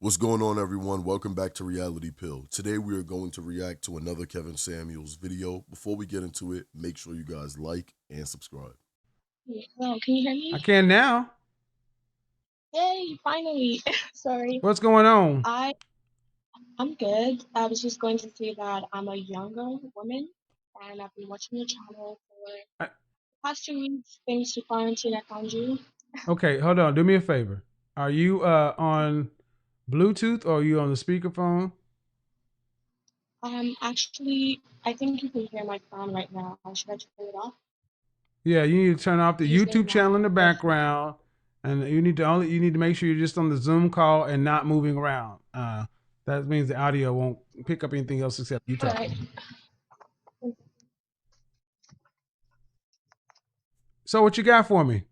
What's going on, everyone? Welcome back to Reality Pill. Today, we are going to react to another Kevin Samuels video. Before we get into it, make sure you guys like and subscribe. Hello, can you hear I me? can now. Yay, finally. Sorry. What's going on? I I'm good. I was just going to say that I'm a younger woman and I've been watching your channel for the I, past 2 weeks. Thanks to quarantine, I found you. okay, hold on. Do me a favor. Are you on Bluetooth or are you on the speakerphone? Actually, I think you can hear my phone right now. Should I just turn it off? Yeah, you need to turn off the Using YouTube channel in my the AirPod. background, and you need to make sure you're just on the Zoom call and not moving around. That means the audio won't pick up anything else except you All talking. right. So what you got for me?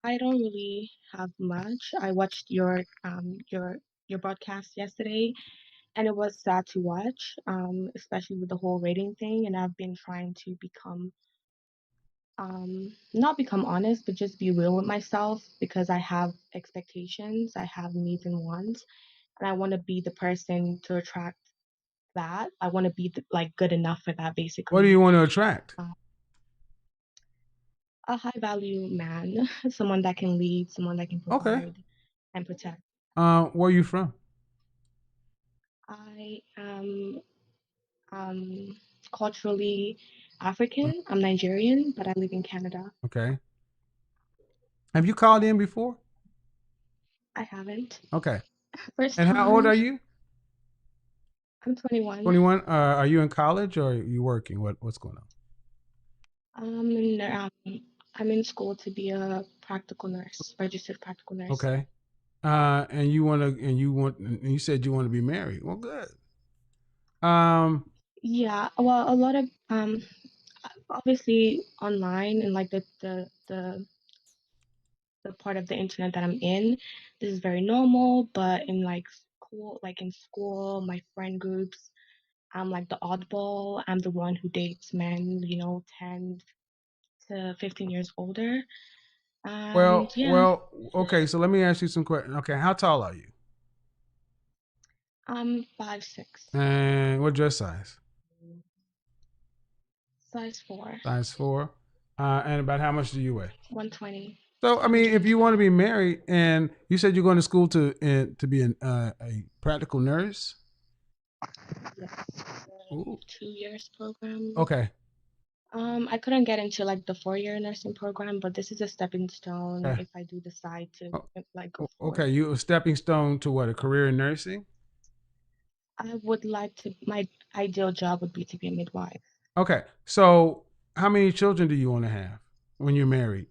I don't really have much. I watched your broadcast yesterday and it was sad to watch, especially with the whole rating thing. And I've been trying to not become honest, but just be real with myself because I have expectations, I have needs and wants, and I want to be the person to attract that. I want to be like good enough for that, What do you basically. want to attract? Uh, a high value man, someone that can lead, someone that can Okay. provide and protect. Where are you from? I am culturally African. I'm Nigerian, but I live in Canada. Okay. Have you called in before? I haven't. Okay. First And how old time. are you? I'm 21. 21. Are you in college or are you working? What's going on? Um, and, um, I'm in school to be a practical nurse, registered practical nurse. Okay. And you said you want to be married. Well, good. Um, Yeah, well, a lot of obviously online and like the part of the internet that I'm in, this is very normal. But in in school, my friend groups, I'm like the oddball. I'm the one who dates men, 10 to 15 years older. And yeah, okay. So let me ask you some questions. Okay, how tall are you? I'm 5'6", And what dress size? size 4, Size 4. And about how much do you weigh? 120, So, I mean, if you want to 120. be married, and you said you're going to school to be a practical nurse. Yes, Ooh. 2 years program. Okay. I couldn't get into like the 4-year nursing program, but this is a stepping stone Okay. if I do decide to Oh, like go okay. forward. You a stepping stone to what? A career in nursing? I would like to, my ideal job would be to be a midwife. Okay. So, how many children do you want to have when you're married?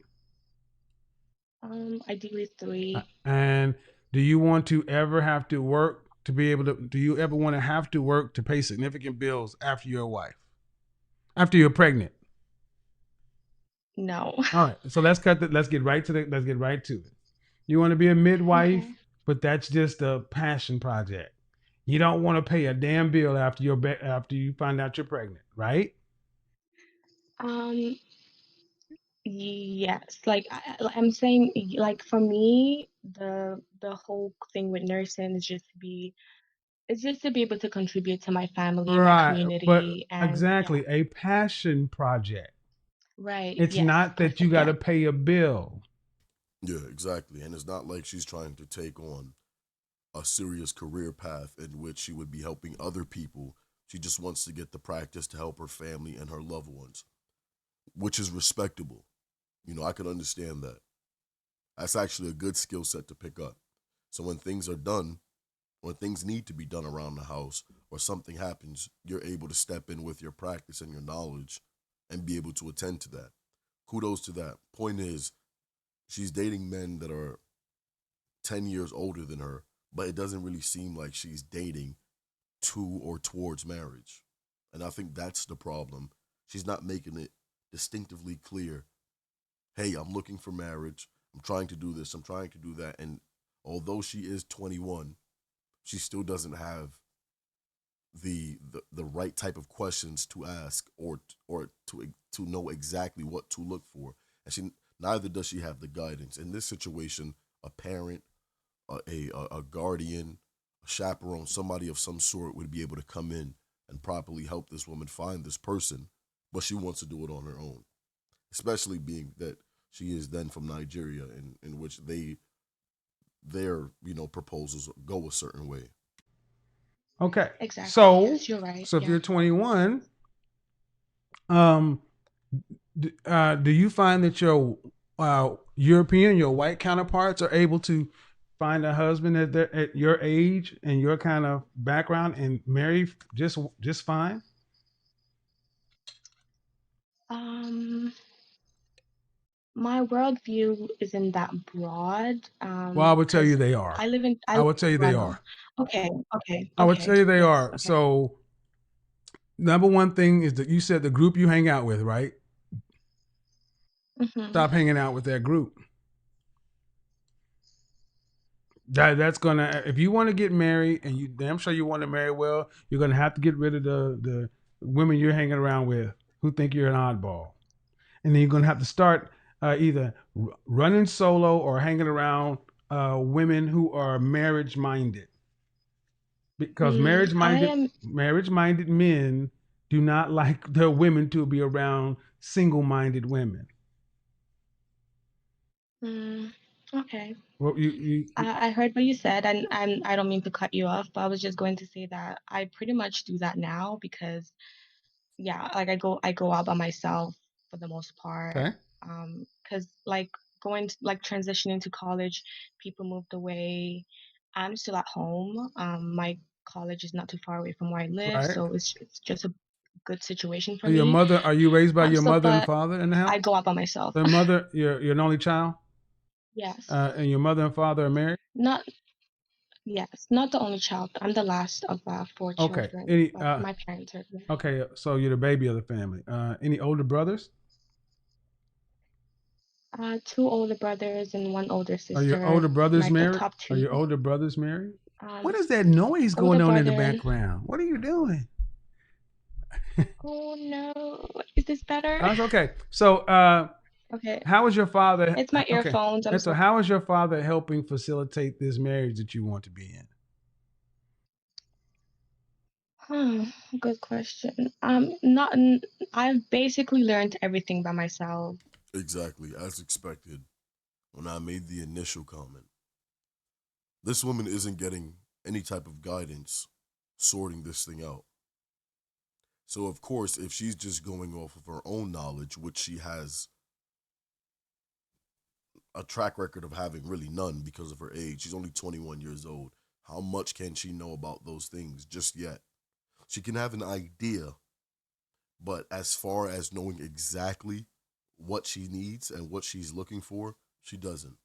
Ideally 3. And do you want to ever have to work to be able to? Do you ever want to have to work to pay significant bills after you're a wife? After you're pregnant? No. All right. So let's get right to let's get right to it. You want to be a midwife, Okay. but that's just a passion project. You don't want to pay a damn bill after after you find out you're pregnant, right? Um, yes, I'm saying, like for me, the whole thing with nursing is just to be, it's just to be able to contribute to my family and my Right. But community, and yeah, exactly, a passion project. right, It's yes, not that you perfect, got yeah. to pay a bill. Yeah, exactly. And it's not like she's trying to take on a serious career path in which she would be helping other people. She just wants to get the practice to help her family and her loved ones, which is respectable. I could understand that. That's actually a good skill set to pick up. So when things are done, when things need to be done around the house or something happens, you're able to step in with your practice and your knowledge and be able to attend to that. Kudos to that. Point is, she's dating men that are 10 years older than her, but it doesn't really seem like she's dating to or towards marriage. And I think that's the problem. She's not making it distinctively clear, hey, I'm looking for marriage. I'm trying to do this. I'm trying to do that. And although she is 21, she still doesn't have the right type of questions to ask or to know exactly what to look for. And she Neither does she have the guidance. In this situation, a parent, a guardian, a chaperone, somebody of some sort would be able to come in and properly help this woman find this person, but she wants to do it on her own, especially being that she is then from Nigeria, in which their proposals go a certain way. Okay. Exactly. So, Yes, you're right. so if Yeah. you're 21, um, do you find that your European, your white counterparts are able to find a husband at your age and your kind of background and marry just fine? Um, my worldview isn't that broad. Well, I would tell you Because they are. I I live would tell in you they Toronto. are. Okay, okay, I would tell okay. you they Yes, are. okay. So, number one thing is that you said the group you hang out with, right? Mm-hmm. Stop hanging out with that group. That's gonna, if you want to get married and you damn sure you want to marry well, you're gonna have to get rid of the women you're hanging around with who think you're an oddball, and then you're gonna have to start either running solo or hanging around women who are marriage minded, because I am. marriage minded men do not like their women to be around single minded women. Mm, okay. Well, you I heard what you said, and I don't mean to cut you off, but I was just going to say that I pretty much do that now because yeah, like I go out by myself for the most part. okay, Because like like transitioning to college, people moved away. I'm still at home. My college is not too far away from where I live, right? so it's just a good situation for Your me. mother, are you raised by your So mother and but father in the house? I go out by myself. The mother, you're an only child, Yes. and your mother and father are married. Not Yes, not the only child. I'm the last of four Okay. children, Any but my parents are yeah. okay, so you're the baby of the family. Any older brothers? Two older brothers and one older Are your sister, older brothers like the married? top Are two. your older brothers married? What Um, is that noise older going on in the brother. background? What are you doing? Oh no, is this better? That's okay. So, Okay, how is your father? it's my Okay, earphones. I'm and so sorry. how is your father helping facilitate this marriage that you want to be in? Hmm, good question. Not. I've basically learned everything by myself. Exactly, as expected. When I made the initial comment, this woman isn't getting any type of guidance sorting this thing out. So, of course, if she's just going off of her own knowledge, which she has a track record of having really none because of her age, she's only 21 years old. How much can she know about those things just yet? She can have an idea, but as far as knowing exactly what she needs and what she's looking for, she doesn't.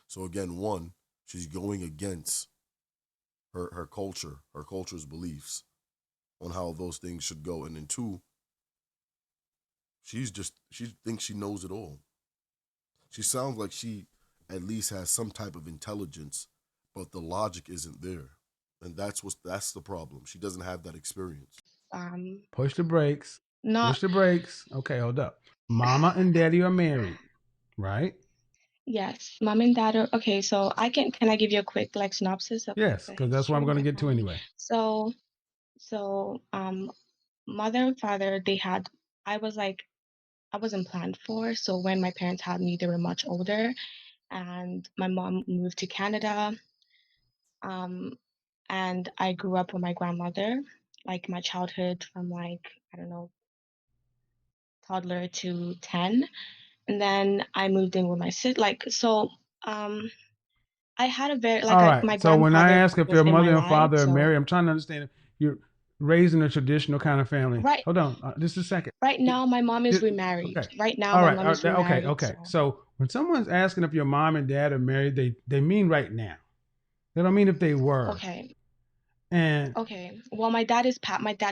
So, again, one, she's going against her culture's beliefs on how those things should go. And then two, she thinks she knows it all. She sounds like she at least has some type of intelligence, but the logic isn't there. And that's the problem. She doesn't have that experience. Um, Push the brakes. not. Push the brakes. Okay, hold up. Mama and daddy are married, right? Yes, mom and dad are okay. So can I give you a quick like synopsis of like Yes, the because that's what history I'm of going to my get to family? anyway. So so mother and father they had I was like I wasn't planned for. So when my parents had me, they were much older, and my mom moved to Canada. Um, and I grew up with my grandmother, like my childhood from like I don't know toddler to 10, and then I moved in with my sis. Like so, um, I had a very All right. my So when I grandfather ask if was your in my mother and life. father are So married, I'm trying to understand if you're raised in a traditional kind of family. right Hold on, just a second. right now, my mom is remarried. Okay. Right now, All my right. mom is Okay. remarried. Okay. So So when someone's asking if your mom and dad are married, they mean right now. They don't mean if they were. okay, And okay. Well, my dad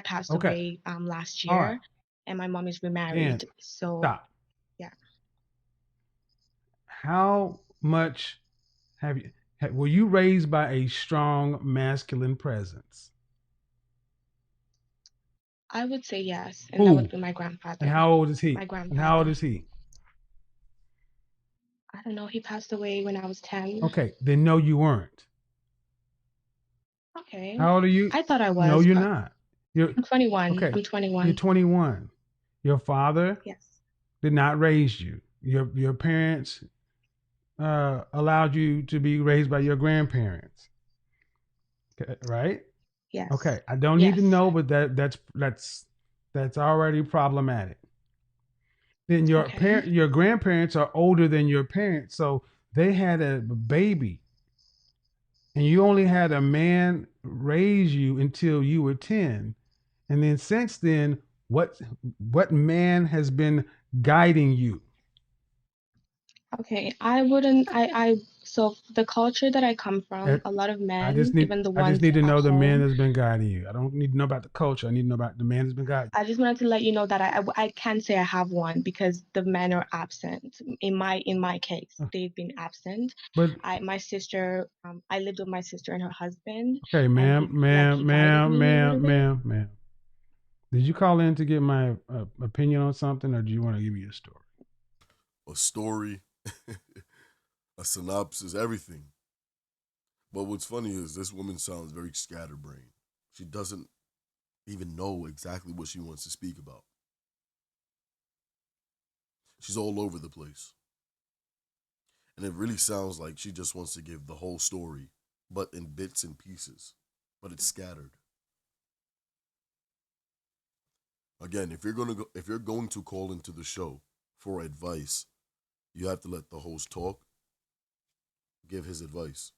passed okay. away last All right. year, and my mom is And remarried. So stop. yeah. How much have you? Were you raised by a strong masculine presence? I would say yes, and that would Who? be my And grandfather. how old is he? My And how old grandfather. is he? I don't know. He passed away when I was 10. Okay, then no, you weren't. Okay. How old are you? I thought I No, was, you're but not. You're I'm 21. okay. I'm You're 21. 21. Your father Yes. did not raise you. Your parents allowed you to be raised by your grandparents. Okay, right? Yes. Okay. I don't need to Yes. know, but that's already problematic. Then Okay. your grandparents are older than your parents, so they had a baby, and you only had a man raise you until you were 10. And then since then, what man has been guiding you? Okay. I wouldn't, so the culture that I come Eh, from, a lot of I just men, need even the I just ones need to at know the man home, that's been guiding you. I don't need to know about the culture. I need to know about the man that's been guiding. I just wanted to let you know that I can't say I have one because the men are absent. In my case, You. they've been absent. But My sister, I lived with my sister and her husband, okay, and ma'am, he guided me a little bit. ma'am. Did you call in to get my opinion on something, or do you want to give me a story? A story, a synopsis, everything. But what's funny is this woman sounds very scatterbrained. She doesn't even know exactly what she wants to speak about. She's all over the place. And it really sounds like she just wants to give the whole story, but in bits and pieces. But it's scattered. Again, if you're going to call into the show for advice, you have to let the host talk, give his advice.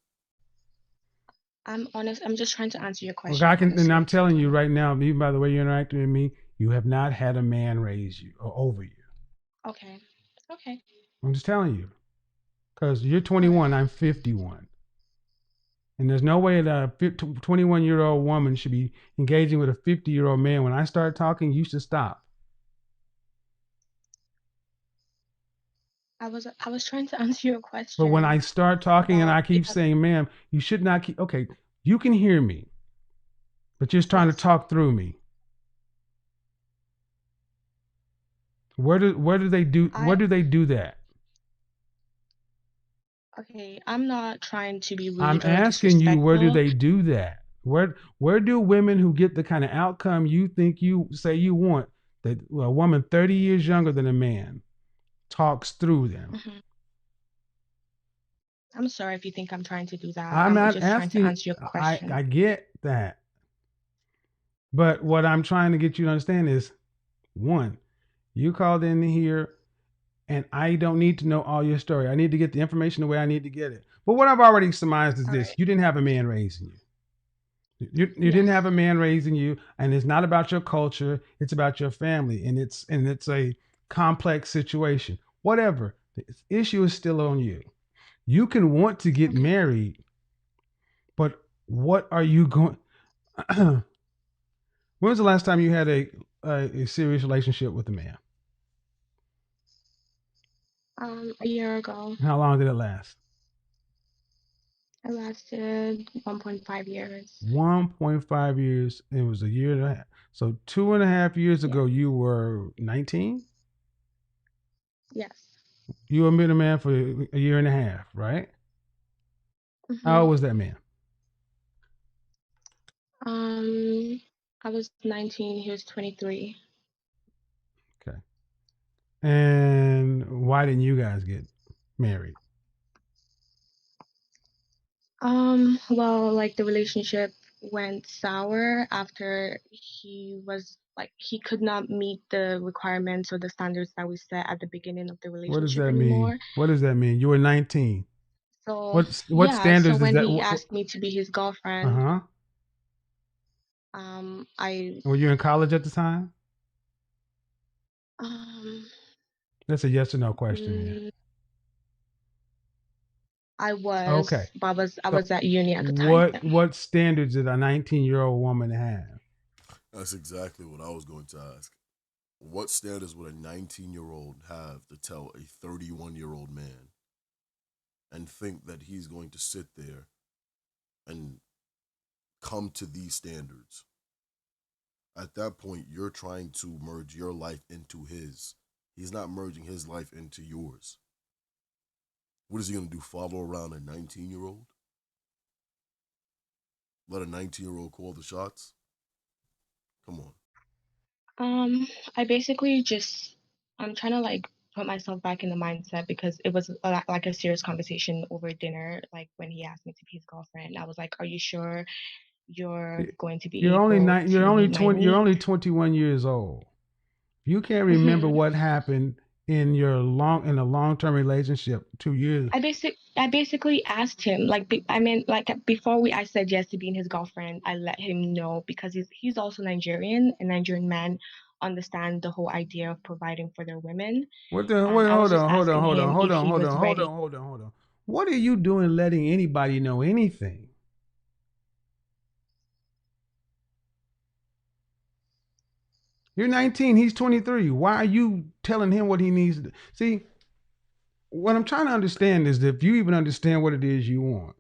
I'm honest. I'm just trying to answer your Okay, question I can, and I'm honestly. telling you right now, even by the way you're interacting with me, you have not had a man raise you or over you. Okay. Okay. I'm just telling you, because you're All 21, right. I'm 51. And there's no way that a 21-year-old woman should be engaging with a 50-year-old man. When I start talking, you should stop. I was trying to answer your But when I question start talking and about I keep saying, ma'am, you should not keep, okay, you can hear me, but you're just trying to yes. talk through me. Where I do they do that? Okay. I'm not trying to be I'm rude or asking you, where do disrespectful. they do that? Where do women who get the kind of outcome you think you say you want, that a woman 30 years younger than a man talks through them? Mhm. I'm sorry if you think I'm trying to do that. I'm I'm not just trying to asking. answer your I question. I get that, but what I'm trying to get you to understand is, one, you called in here, and I don't need to know all your story. I need to get the information the way I need to get it. But what I've already surmised is All this: right. you didn't have a man raising you. You didn't have Yes. a man raising you, and it's not about your culture. It's about your family, and it's a complex situation. Whatever, the issue is still on you. You can want to get Okay. married, but what are you going? When was the last time you had a serious relationship with a man? A year ago, How long did it last? it lasted 1.5 years. 1.5 years. It was a year and a half. So 2.5 years Yeah. ago, you were 19. Yes. You were with a man for a year and a half, right? How Mhm. old was that man? Um, I was 19. He was 23. Okay. And why didn't you guys get married? Well, like the relationship went sour after he could not meet the requirements or the standards that we set at the beginning of the What does relationship that mean? anymore. What does that mean? You were 19. So What yeah, so standards is when that? he asked me to be his Uh girlfriend, huh. I Were you in college at the time? um That's a yes or no question, man. mm, I Okay. was, but I So was at uni at the time. Yeah. what standards did a 19-year-old woman have? That's exactly what I was going to ask. What standards would a 19-year-old have to tell a 31-year-old man and think that he's going to sit there and come to these standards? At that point, you're trying to merge your life into his. He's not merging his life into yours. What is he gonna do? Follow around a 19-year-old? Let a 19-year-old call the shots? Come on. I basically just I'm trying to like put myself back in the mindset because it was like a serious conversation over dinner. Like when he asked me to be his girlfriend, I was like, "Are you sure you're going to be You're only able nine. to You're only meet my 20. You're only needs?" 21 years old. You can't remember hmm what happened in a long-term relationship 2 years. I basically asked him like I mean like before I said yes to being his girlfriend. I let him know because he's also Nigerian, and Nigerian men understand the whole idea of providing for their women. What the? And Wait, I was hold just on, hold on, asking hold on, him hold if on, he hold on, was hold on, ready. hold on, hold on. What are you doing, letting anybody know anything? You're 19. He's 23. Why are you telling him what he needs to see? What I'm trying to understand is if you even understand what it is you want.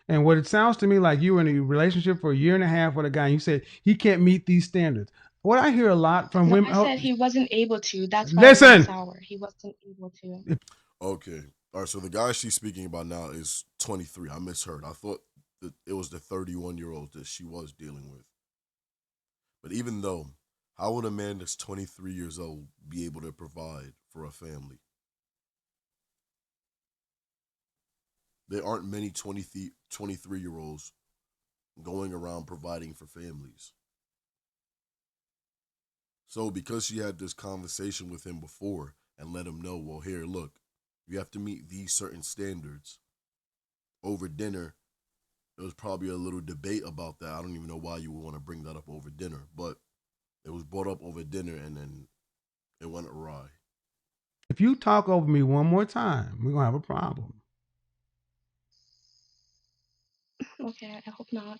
And what it sounds to me like you were in a relationship for a year and a half with a guy, and you said he can't meet these standards. What I hear a lot from No, women, I said he wasn't able to. That's why it went listen, sour. He wasn't able to. Okay. All right. So the guy she's speaking about now is 23. I misheard. I thought that it was the 31-year-old that she was dealing with. But even though, how would a man that's 23 years old be able to provide for a family? There aren't many 23-year-olds going around providing for families. So because she had this conversation with him before and let him know, well, here, look, you have to meet these certain standards over dinner. There was probably a little debate about that. I don't even know why you would want to bring that up over dinner, but it was brought up over dinner and then it went awry. if you talk over me one more time, we're gonna have a problem. Okay, I hope not.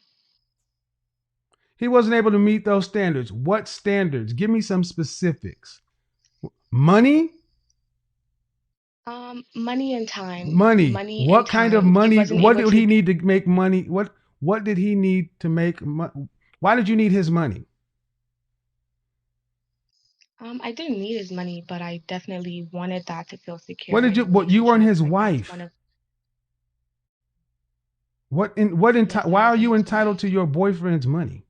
He wasn't able to meet those standards. What standards? Give me some specifics. Money? Money and time. Money. Money and What kind of time. He money? wasn't What able did to. he need to make money? What did he need to make why did you need his money? I didn't need his money, but I definitely wanted that to feel secure What did in you a what you weren't relationship. his Like that's one wife? of. Yes, I Why are wasn't you his entitled to wife. your boyfriend's money?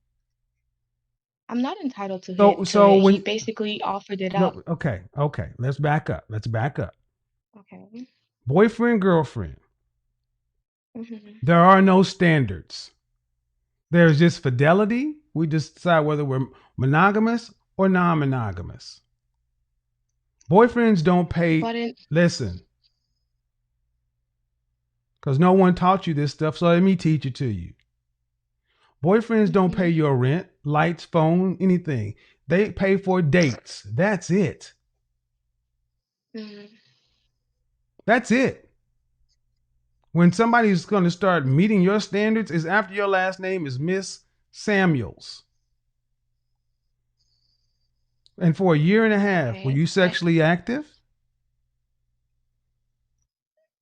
I'm not entitled to So to so it. He when basically offered it up. no okay, okay, let's back up. Let's back up. Okay. Boyfriend, girlfriend. hmm There are no standards. There's just fidelity. We just decide whether we're monogamous or non-monogamous. Boyfriends don't pay. But in Listen, because no one taught you this stuff, so let me teach it to you. Boyfriends don't pay hmm your rent, lights, phone, anything. They pay for dates. That's it. hmm That's it. When somebody's going to start meeting your standards is after your last name is Miss Samuels. And for a year and a half, were Okay. you But sexually active?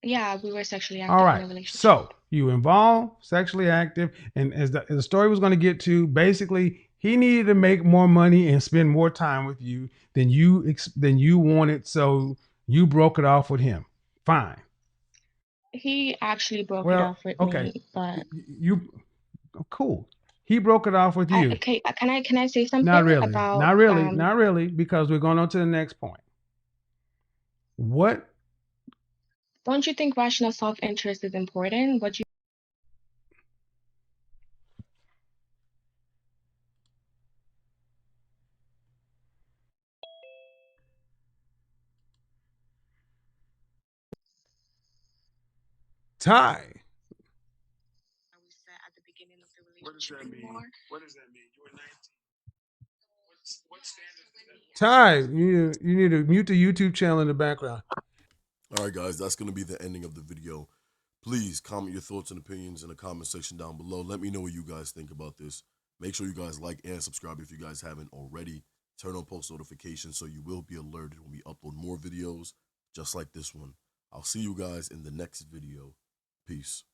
yeah, we were sexually All active in right. a relationship. So you involved, sexually active, and as the story was going to get to, basically he needed to make more money and spend more time with you than you wanted. So you broke it off with him. Fine. He actually broke it Well, off with okay. me, but You cool. He broke it off with you. okay, can I say Not something really. about Not really. Not really. Because we're going on to the next point. What don't you think rational self-interest is important? What you Ty? we said at the beginning of the relationship anymore. Ty, you need to mute the YouTube channel in the background. All right, guys, that's going to be the ending of the video. Please comment your thoughts and opinions in the comment section down below. Let me know what you guys think about this. Make sure you guys like and subscribe if you guys haven't already. Turn on post notifications so you will be alerted when we upload more videos just like this one. I'll see you guys in the next video. Peace.